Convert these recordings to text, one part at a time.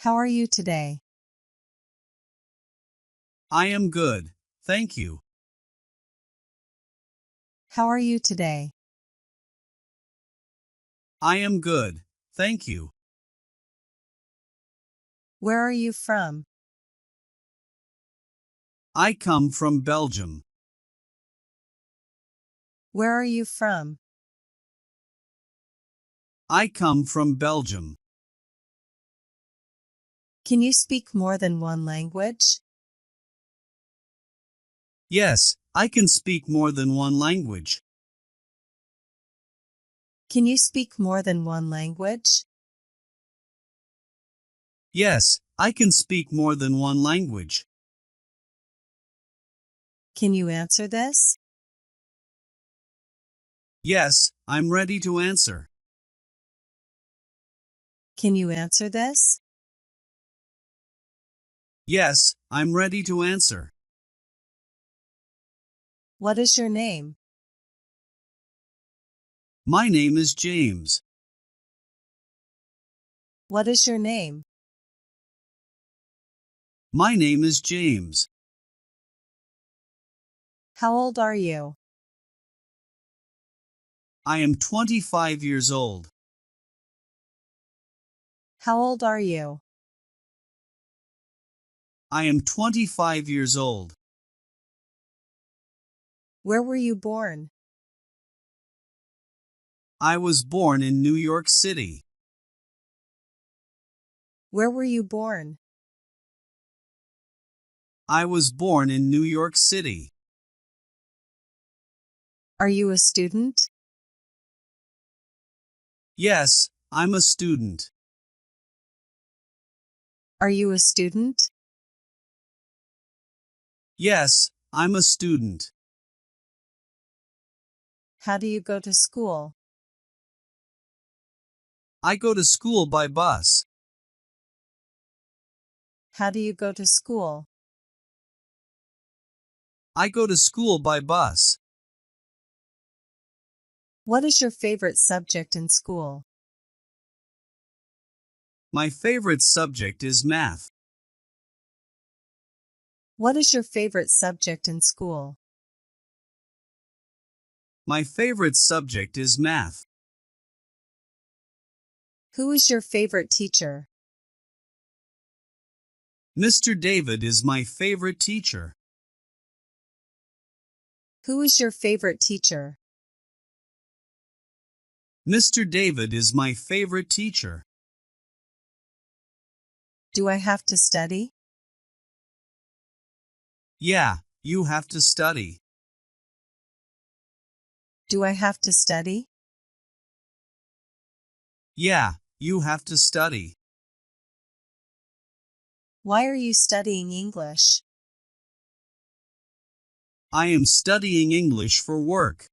How are you today? I am good, thank you. How are you today? I am good, thank you. Where are you from? I come from Belgium. Where are you from? I come from Belgium. Can you speak more than one language? Yes, I can speak more than one language. Can you speak more than one language? Yes, I can speak more than one language. Can you answer this? Yes, I'm ready to answer. Can you answer this? Yes, I'm ready to answer. What is your name? My name is James. What is your name? My name is James. How old are you? I am 25 years old. How old are you? I am 25 years old. Where were you born? I was born in New York City. Where were you born? I was born in New York City. Are you a student? Yes, I'm a student. Are you a student? Yes, I'm a student. How do you go to school? I go to school by bus. How do you go to school? I go to school by bus. What is your favorite subject in school? My favorite subject is math. What is your favorite subject in school? My favorite subject is math. Who is your favorite teacher? Mr. David is my favorite teacher. Who is your favorite teacher? Mr. David is my favorite teacher. Do I have to study? Yeah, you have to study. Do I have to study? Yeah, you have to study. Why are you studying English? I am studying English for work.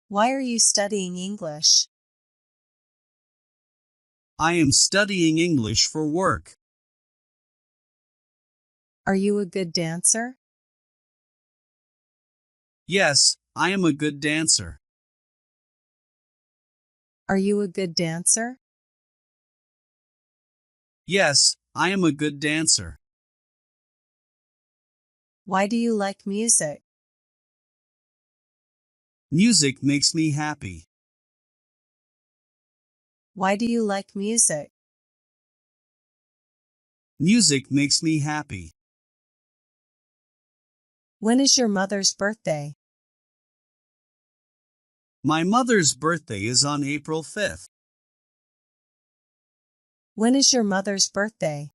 Why are you studying English? I am studying English for work. Are you a good dancer? Yes, I am a good dancer. Are you a good dancer? Yes, I am a good dancer. Why do you like music? Music makes me happy. Why do you like music? Music makes me happy. When is your mother's birthday? My mother's birthday is on April 5th. When is your mother's birthday?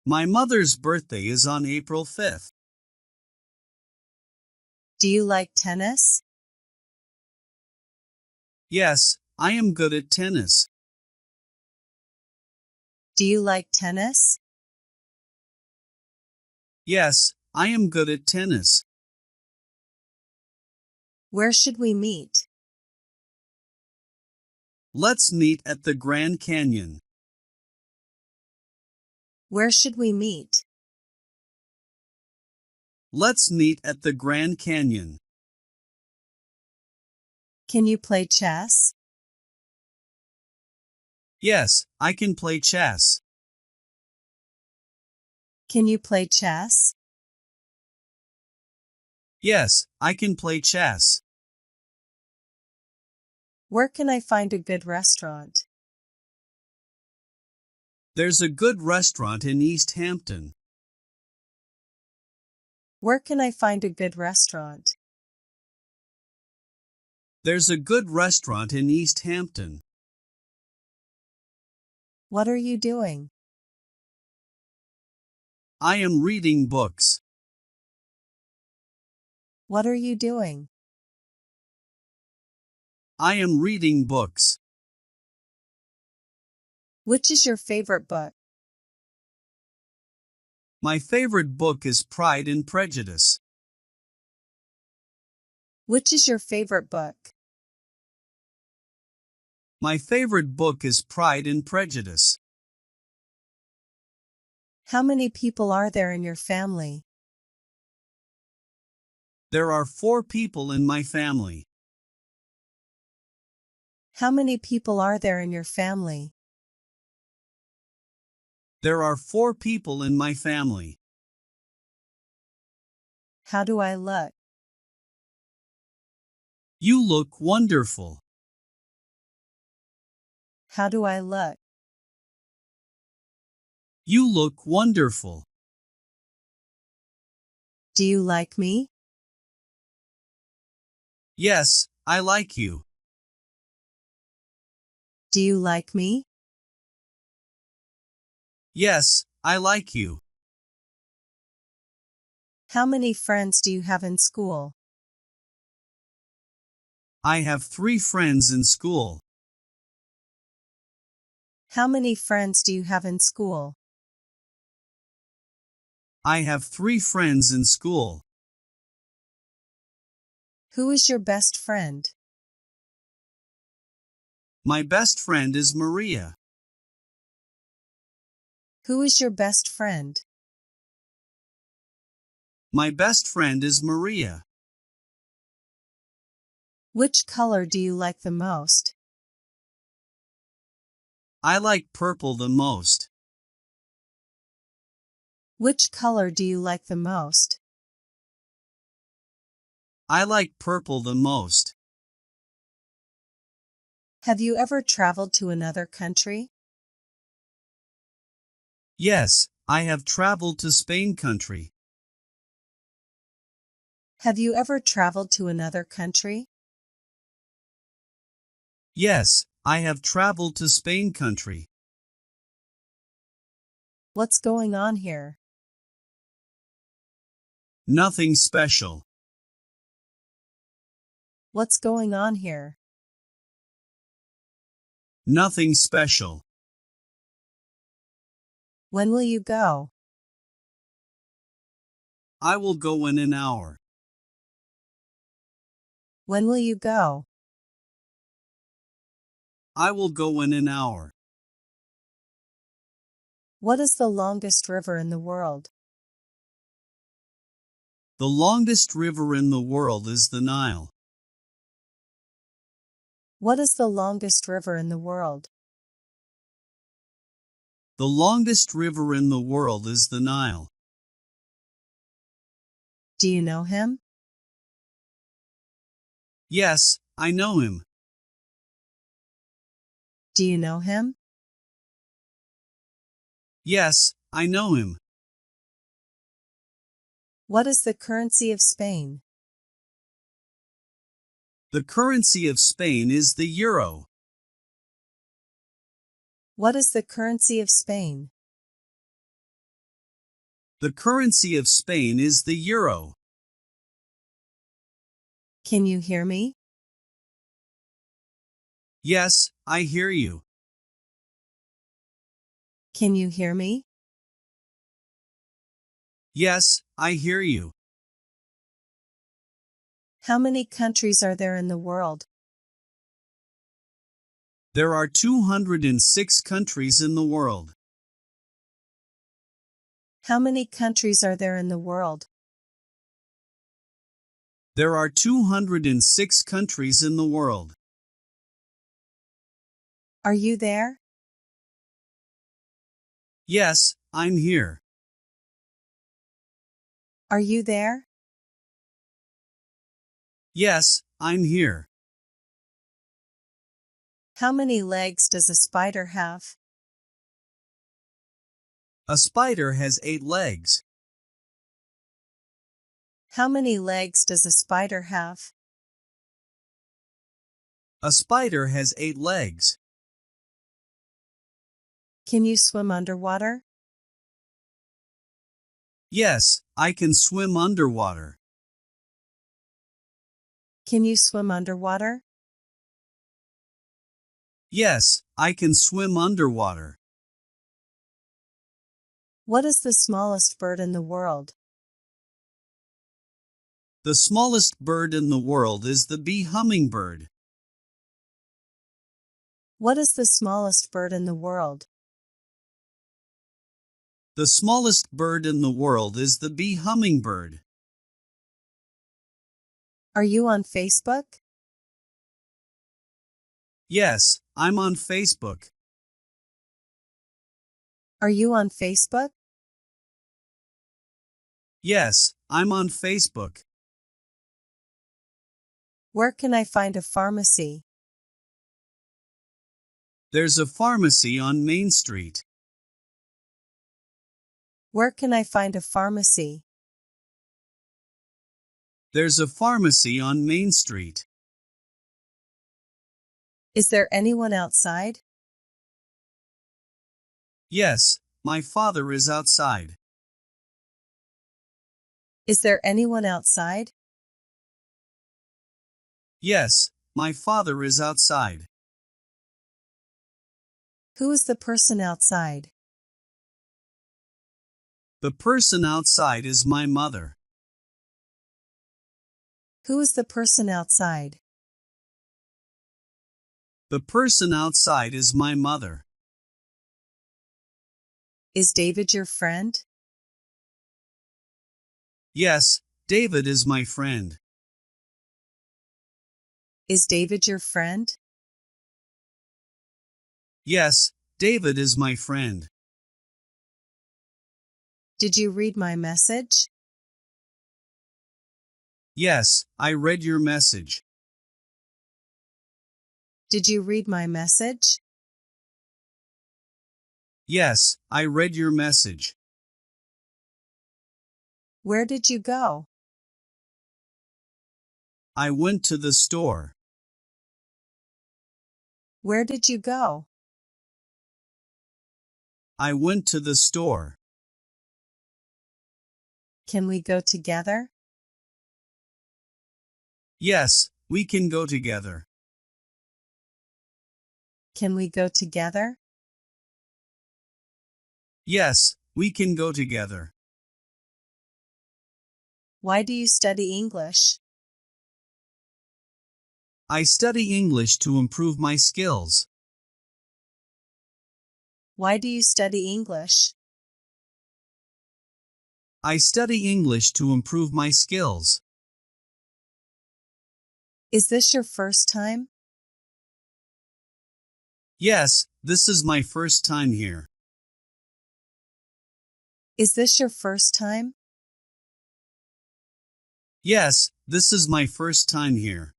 My mother's birthday is on April 5th. Do you like tennis? Yes, I am good at tennis. Do you like tennis? Yes, I am good at tennis. Where should we meet? Let's meet at the Grand Canyon. Where should we meet? Let's meet at the Grand Canyon. Can you play chess? Yes, I can play chess. Can you play chess? Yes, I can play chess. Where can I find a good restaurant? There's a good restaurant in East Hampton. Where can I find a good restaurant? There's a good restaurant in East Hampton. What are you doing? I am reading books. What are you doing? I am reading books. Which is your favorite book? My favorite book is Pride and Prejudice. Which is your favorite book? My favorite book is Pride and Prejudice. How many people are there in your family? There are 4 people in my family. How many people are there in your family? There are 4 people in my family. How do I look? You look wonderful. How do I look? You look wonderful. Do you like me? Yes, I like you. Do you like me? Yes, I like you. How many friends do you have in school? I have 3 friends in school. How many friends do you have in school? I have 3 friends in school. Who is your best friend? My best friend is Maria. Who is your best friend? My best friend is Maria. Which color do you like the most? I like purple the most. Which color do you like the most? I like purple the most. Have you ever traveled to another country? Yes, I have traveled to Spain country. Have you ever traveled to another country? Yes, I have traveled to Spain country. What's going on here? Nothing special. What's going on here? Nothing special. When will you go? I will go in an hour. When will you go? I will go in an hour. What is the longest river in the world? The longest river in the world is the Nile. What is the longest river in the world? The longest river in the world is the Nile. Do you know him? Yes, I know him. Do you know him? Yes, I know him. What is the currency of Spain? The currency of Spain is the euro. What is the currency of Spain? The currency of Spain is the euro. Can you hear me? Yes, I hear you. Can you hear me? Yes, I hear you. How many countries are there in the world? There are 206 countries in the world. How many countries are there in the world? There are 206 countries in the world. Are you there? Yes, I'm here. Are you there? Yes, I'm here. How many legs does a spider have? A spider has 8 legs. How many legs does a spider have? A spider has 8 legs. Can you swim underwater? Yes, I can swim underwater. Can you swim underwater? Yes, I can swim underwater. What is the smallest bird in the world? The smallest bird in the world is the bee hummingbird. What is the smallest bird in the world? The smallest bird in the world is the bee hummingbird. Are you on Facebook? Yes, I'm on Facebook. Are you on Facebook? Yes, I'm on Facebook. Where can I find a pharmacy? There's a pharmacy on Main Street. Where can I find a pharmacy? There's a pharmacy on Main Street. Is there anyone outside? Yes, my father is outside. Is there anyone outside? Yes, my father is outside. Who is the person outside? The person outside is my mother. Who is the person outside? The person outside is my mother. Is David your friend? Yes, David is my friend. Is David your friend? Yes, David is my friend. Did you read my message? Yes, I read your message. Did you read my message? Yes, I read your message. Where did you go? I went to the store. Where did you go? I went to the store. Can we go together? Yes, we can go together. Can we go together? Yes, we can go together. Why do you study English? I study English to improve my skills. Why do you study English? I study English to improve my skills. Is this your first time? Yes, this is my first time here. Is this your first time? Yes, this is my first time here.